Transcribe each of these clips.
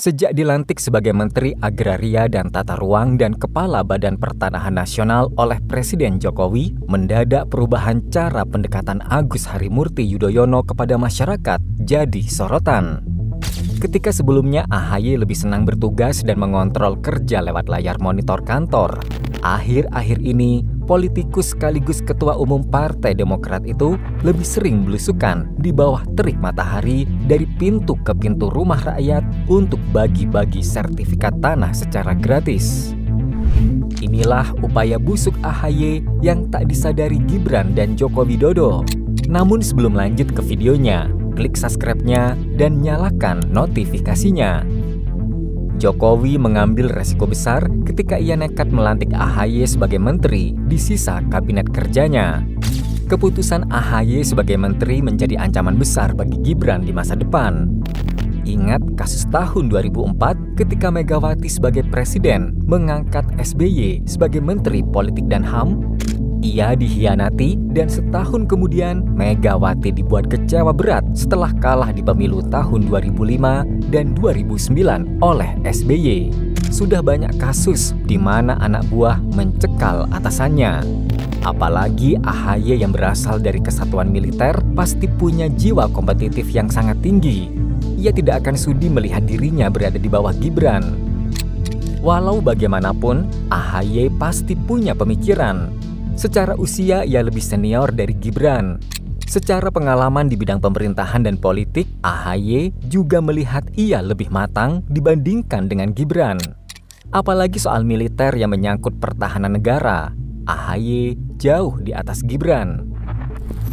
Sejak dilantik sebagai Menteri Agraria dan Tata Ruang dan Kepala Badan Pertanahan Nasional oleh Presiden Jokowi, mendadak perubahan cara pendekatan Agus Harimurti Yudhoyono kepada masyarakat jadi sorotan. Ketika sebelumnya AHY lebih senang bertugas dan mengontrol kerja lewat layar monitor kantor, akhir-akhir ini politikus sekaligus Ketua Umum Partai Demokrat itu lebih sering belusukan di bawah terik matahari dari pintu ke pintu rumah rakyat untuk bagi-bagi sertifikat tanah secara gratis. Inilah upaya busuk AHY yang tak disadari Gibran dan Joko Widodo. Namun sebelum lanjut ke videonya, klik subscribe-nya dan nyalakan notifikasinya. Jokowi mengambil resiko besar ketika ia nekat melantik AHY sebagai menteri di sisa kabinet kerjanya. Keputusan AHY sebagai menteri menjadi ancaman besar bagi Gibran di masa depan. Ingat kasus tahun 2004 ketika Megawati sebagai presiden mengangkat SBY sebagai menteri politik dan HAM? Ia dihianati dan setahun kemudian Megawati dibuat kecewa berat setelah kalah di pemilu tahun 2005 dan 2009 oleh SBY. Sudah banyak kasus di mana anak buah mencekal atasannya. Apalagi AHY yang berasal dari kesatuan militer pasti punya jiwa kompetitif yang sangat tinggi. Ia tidak akan sudi melihat dirinya berada di bawah Gibran. Walau bagaimanapun, AHY pasti punya pemikiran. Secara usia ia lebih senior dari Gibran. Secara pengalaman di bidang pemerintahan dan politik, AHY juga melihat ia lebih matang dibandingkan dengan Gibran. Apalagi soal militer yang menyangkut pertahanan negara, AHY jauh di atas Gibran.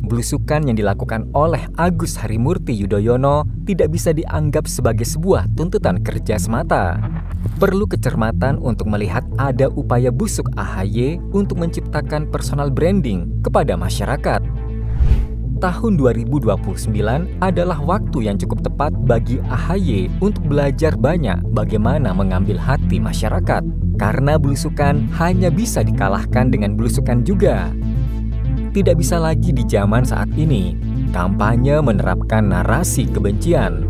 Belusukan yang dilakukan oleh Agus Harimurti Yudhoyono tidak bisa dianggap sebagai sebuah tuntutan kerja semata. Perlu kecermatan untuk melihat ada upaya busuk AHY untuk menciptakan personal branding kepada masyarakat. Tahun 2029 adalah waktu yang cukup tepat bagi AHY untuk belajar banyak bagaimana mengambil hati masyarakat. Karena belusukan hanya bisa dikalahkan dengan belusukan juga. Tidak bisa lagi di zaman saat ini, kampanye menerapkan narasi kebencian.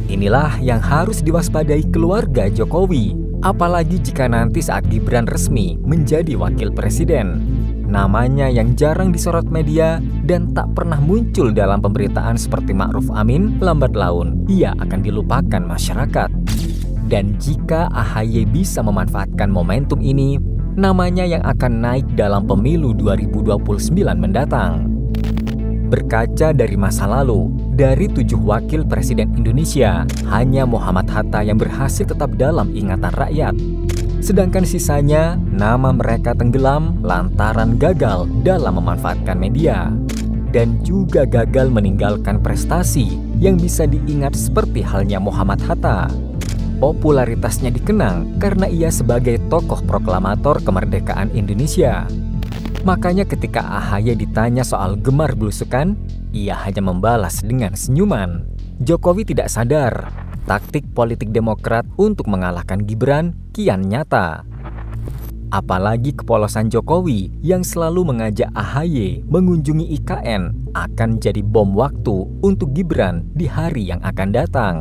Inilah yang harus diwaspadai keluarga Jokowi, apalagi jika nanti saat Gibran resmi menjadi wakil presiden. Namanya yang jarang disorot media dan tak pernah muncul dalam pemberitaan seperti Ma'ruf Amin, lambat laun ia akan dilupakan masyarakat. Dan jika AHY bisa memanfaatkan momentum ini, namanya yang akan naik dalam pemilu 2029 mendatang. Berkaca dari masa lalu, dari 7 wakil presiden Indonesia, hanya Muhammad Hatta yang berhasil tetap dalam ingatan rakyat. Sedangkan sisanya, nama mereka tenggelam lantaran gagal dalam memanfaatkan media. Dan juga gagal meninggalkan prestasi yang bisa diingat seperti halnya Muhammad Hatta. Popularitasnya dikenang karena ia sebagai tokoh proklamator kemerdekaan Indonesia. Makanya ketika AHY ditanya soal gemar belusukan, ia hanya membalas dengan senyuman. Jokowi tidak sadar, taktik politik Demokrat untuk mengalahkan Gibran kian nyata. Apalagi kepolosan Jokowi yang selalu mengajak AHY mengunjungi IKN akan jadi bom waktu untuk Gibran di hari yang akan datang.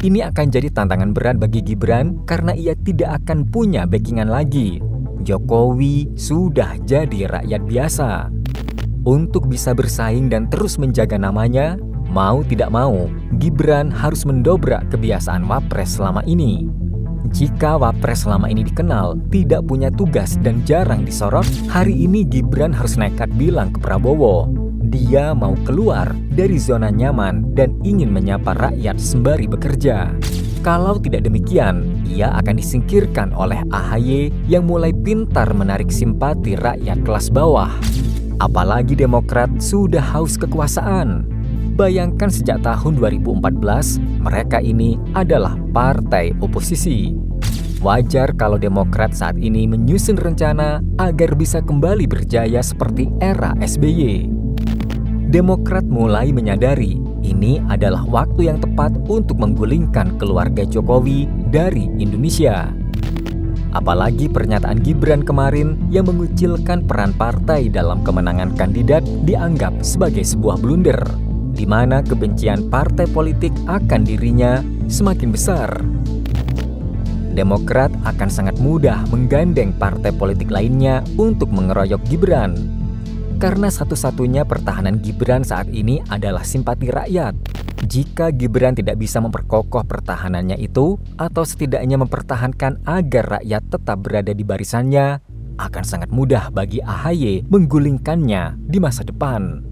Ini akan jadi tantangan berat bagi Gibran karena ia tidak akan punya backingan lagi. Jokowi sudah jadi rakyat biasa. Untuk bisa bersaing dan terus menjaga namanya, mau tidak mau, Gibran harus mendobrak kebiasaan Wapres selama ini. Jika Wapres selama ini dikenal tidak punya tugas dan jarang disorot, hari ini Gibran harus nekat bilang ke Prabowo, dia mau keluar dari zona nyaman dan ingin menyapa rakyat sembari bekerja. Kalau tidak demikian, ia akan disingkirkan oleh AHY yang mulai pintar menarik simpati rakyat kelas bawah. Apalagi Demokrat sudah haus kekuasaan. Bayangkan sejak tahun 2014, mereka ini adalah partai oposisi. Wajar kalau Demokrat saat ini menyusun rencana agar bisa kembali berjaya seperti era SBY. Demokrat mulai menyadari ini adalah waktu yang tepat untuk menggulingkan keluarga Jokowi dari Indonesia. Apalagi pernyataan Gibran kemarin yang mengucilkan peran partai dalam kemenangan kandidat dianggap sebagai sebuah blunder, di mana kebencian partai politik akan dirinya semakin besar. Demokrat akan sangat mudah menggandeng partai politik lainnya untuk mengeroyok Gibran. Karena satu-satunya pertahanan Gibran saat ini adalah simpati rakyat. Jika Gibran tidak bisa memperkokoh pertahanannya itu, atau setidaknya mempertahankan agar rakyat tetap berada di barisannya, akan sangat mudah bagi AHY menggulingkannya di masa depan.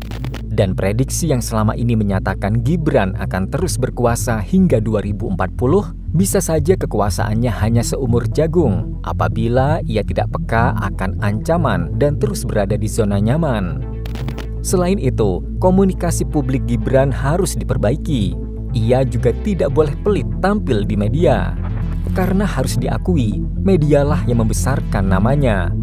Dan prediksi yang selama ini menyatakan Gibran akan terus berkuasa hingga 2040, bisa saja kekuasaannya hanya seumur jagung apabila ia tidak peka akan ancaman dan terus berada di zona nyaman. Selain itu, komunikasi publik Gibran harus diperbaiki. Ia juga tidak boleh pelit tampil di media. Karena harus diakui, medialah yang membesarkan namanya.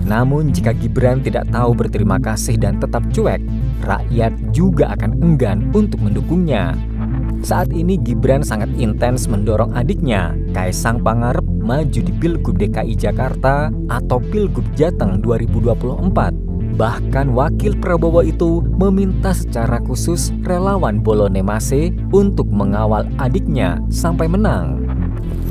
Namun jika Gibran tidak tahu berterima kasih dan tetap cuek, rakyat juga akan enggan untuk mendukungnya. Saat ini Gibran sangat intens mendorong adiknya, Kaisang Pangarep, maju di Pilgub DKI Jakarta atau Pilgub Jateng 2024. Bahkan wakil Prabowo itu meminta secara khusus relawan Bolonemase untuk mengawal adiknya sampai menang.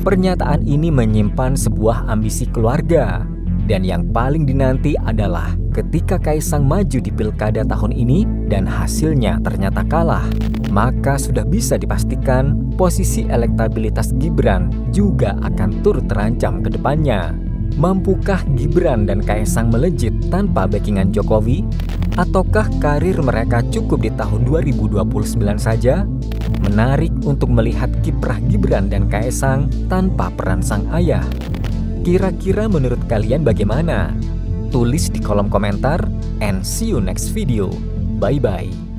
Pernyataan ini menyimpan sebuah ambisi keluarga. Dan yang paling dinanti adalah ketika Kaisang maju di pilkada tahun ini dan hasilnya ternyata kalah, maka sudah bisa dipastikan posisi elektabilitas Gibran juga akan turut terancam ke depannya. Mampukah Gibran dan Kaisang melejit tanpa backingan Jokowi? Ataukah karir mereka cukup di tahun 2029 saja? Menarik untuk melihat kiprah Gibran dan Kaisang tanpa peran sang ayah. Kira-kira menurut kalian bagaimana? Tulis di kolom komentar and see you next video. Bye-bye.